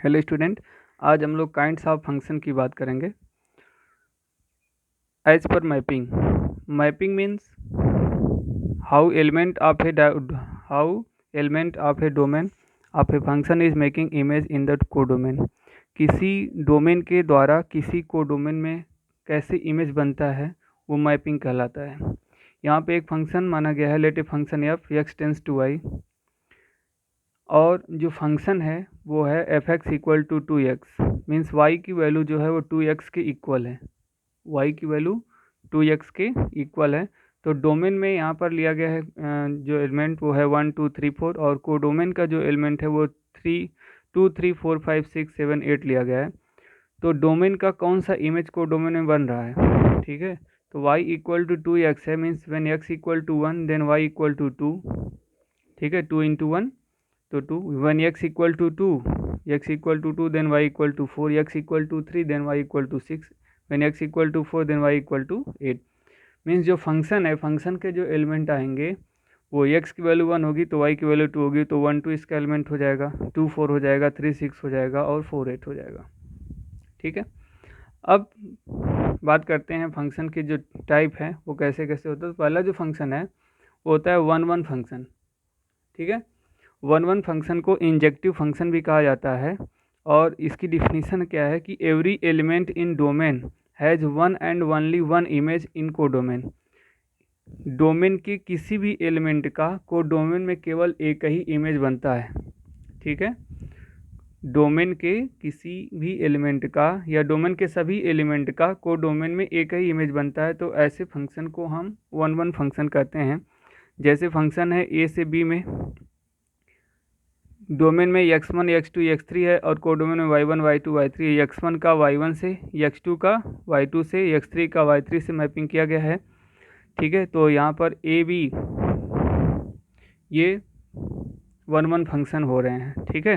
Hello student, आज हम लोग काइंड्स ऑफ फंक्शन की बात करेंगे। As per mapping means how element of a domain of a function is making image in the codomain. किसी domain के द्वारा किसी कोडोमेन में कैसे इमेज बनता है वो मैपिंग कहलाता है। यहाँ पे एक फंक्शन माना गया है, let a function f x tends to y, और जो फंक्शन है वो है f x equal to 2x, means y की वैल्यू जो है वो 2x के इक्वल है। y की वैल्यू 2x के इक्वल है। तो डोमेन में यहाँ पर लिया गया है जो एलिमेंट वो है 1 2 3 4, और कोडोमेन का जो एलिमेंट है वो 2 3 4 5 6 7 8 लिया गया है। तो डोमेन का कौन सा इमेज कोडोमेन में बन रहा है, ठीक है। तो y इक्वल टू 2x है, means when x equal to 1 then y equal to 2, ठीक है। 2 इंटू 1 तो 2, one x equal to 2, x equal to 2 then y equal to 4, x equal to 3 then y equal to 6, when x equal to 4 then y equal to 8। Means जो function है, function के जो element आएंगे वो x की value 1 होगी तो y की वैल्यू 2 होगी, तो 1 2 इसका एलिमेंट हो जाएगा, 2 4 हो जाएगा, 3 6 हो जाएगा और 4 8 हो जाएगा, ठीक है। अब बात करते हैं फंक्शन की जो टाइप है वो कैसे कैसे होता है। तो पहला जो फंक्शन है वो होता है 1 1 फंक्शन, ठीक है। 1 1 फंक्शन को इंजेक्टिव फंक्शन भी कहा जाता है, और इसकी डिफिनीशन क्या है कि every element in domain has one and only one image in codomain. Domain के किसी भी एलिमेंट का कोडोमेन में केवल एक ही इमेज बनता है, ठीक है। डोमेन के किसी भी एलिमेंट का या डोमेन के सभी एलिमेंट का कोडोमेन में एक ही इमेज बनता है, तो ऐसे फंक्शन को हम 1 1 फंक्शन कहते हैं। जैसे फंक्शन है ए से बी में, डोमेन में x1 x2 x3 है और कोडोमेन में y1 y2 y3 है। x1 का y1 से, x2 का y2 से, x3 का y3 से मैपिंग किया गया है, ठीक है। तो यहाँ पर ए बी ये 1 1 फंक्शन हो रहे हैं, ठीक है।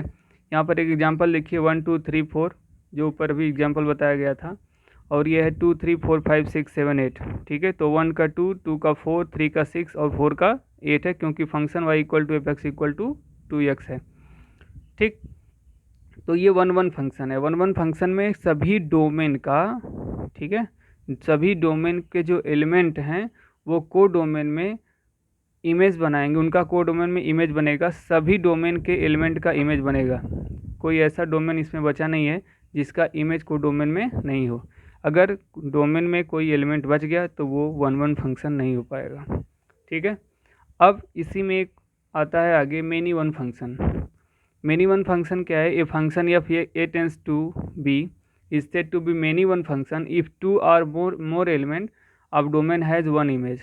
यहाँ पर एक एग्जांपल लिखिए 1 2 3 4, जो ऊपर भी एग्जांपल बताया गया था, और ये है 2 3 4 5 6 7 8, ठीक है। तो 1 का 2, 2 का 4, 3 का 6 और 4 का 8 है, क्योंकि function y equal to f x equal to 2x है, ठीक। तो ये 1 1 फंक्शन है। 1 1 फंक्शन में सभी डोमेन का, ठीक है, सभी डोमेन के जो एलिमेंट हैं वो कोडोमेन में इमेज बनाएंगे, उनका कोडोमेन में इमेज बनेगा, सभी डोमेन के एलिमेंट का इमेज बनेगा। कोई ऐसा डोमेन इसमें बचा नहीं है जिसका इमेज कोडोमेन में नहीं हो। अगर डोमेन में कोई एलिमेंट बच गया तो वो 1 1 फंक्शन नहीं हो पाएगा, ठीक है। अब इसी में एक आता है आगे many one function. Many one function क्या है? A function f a tends to b is said to be many one function if 2 or more element of domain has one image.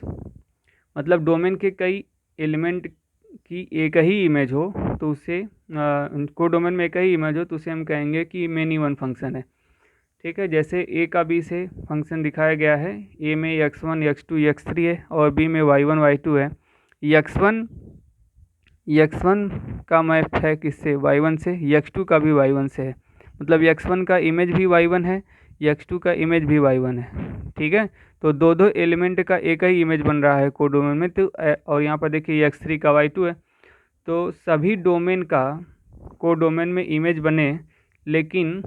मतलब डोमेन के कई एलिमेंट की एक ही इमेज हो तो उसे को डोमेन में एक ही इमेज हो तो उसे हम कहेंगे कि मेनी वन फंक्शन है, ठीक है। जैसे ए का बी से फंक्शन दिखाया गया है, ए में x1 x2 x3 है और बी में y1 y2 है। x1 का मैप है किससे? y1 से, x2 का भी y1 से है, मतलब x1 का इमेज भी y1 है, x2 का इमेज भी y1 है, ठीक है। तो दो एलिमेंट का एक ही इमेज बन रहा है कोडोमेन में। तो और यहाँ पर देखिए x3 का y2 है। तो सभी डोमेन का कोडोमेन में इमेज बने, लेकिन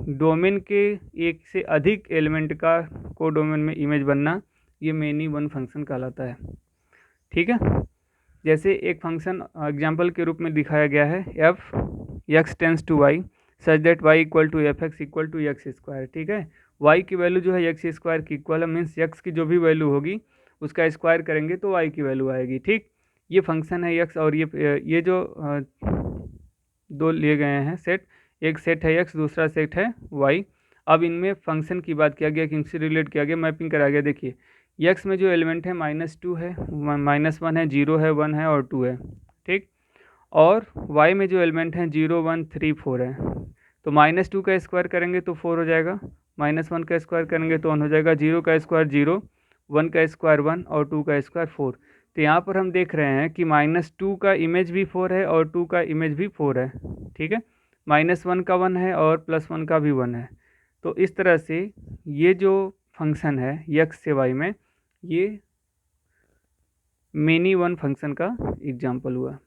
डोमेन के एक से अधिक एलिमेंट का कोडोमेन में इमेज बनना, ये मेनी वन फंक्शन कहलाता है, ठीक है। जैसे एक फंक्शन एग्जाम्पल के रूप में दिखाया गया है f x tends to y such that y equal to f x equal to x square, ठीक है। वाई की वैल्यू जो है एक्स स्क्वायर की इक्वल है, मीन्स एक्स की जो भी वैल्यू होगी उसका स्क्वायर करेंगे तो वाई की वैल्यू आएगी, ठीक। ये फंक्शन है एक्स, और ये जो दो लिए गए हैं सेट, एक सेट है एक्स, दूसरा सेट है वाई। अब इनमें फंक्शन की बात किया गया, किनसे रिलेट किया गया, मैपिंग करा गया। देखिए एक्स में जो एलिमेंट है -2 है, -1 है, 0 है, 1 है और 2 है, ठीक। और y में जो एलिमेंट हैं 0 1 3 4 है। तो -2 का स्क्वायर करेंगे तो 4 हो जाएगा, -1 का स्क्वायर करेंगे तो 1 हो जाएगा, 0 का स्क्वायर 0, 1 का स्क्वायर 1 और 2 का स्क्वायर 4। तो यहाँ पर हम देख रहे हैं कि -2 का इमेज भी 4 है और 2 का इमेज भी 4 है, ठीक है। -1 का 1 है और +1 का भी 1 है। तो इस तरह से ये जो फंक्शन है x से y में, ये मेनी वन फंक्शन का एग्जाम्पल हुआ।